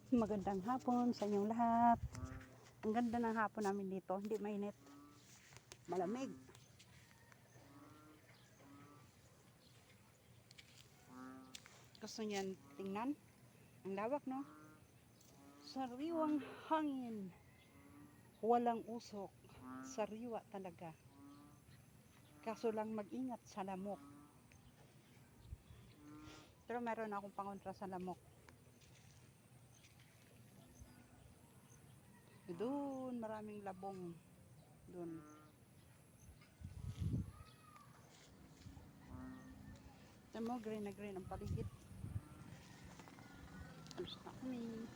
Magandang hapon sa inyong lahat. Ang ganda ng hapon namin dito, hindi mainit, malamig. Gusto niyan tingnan? Ang lawak, no? Sariwang hangin, walang usok, sariwa talaga. Kaso lang mag-ingat sa lamok. Pero meron akong pangontra sa lamok. Doon, maraming labong. Doon. Ito mo, green na green ang paligid. Alis na kami.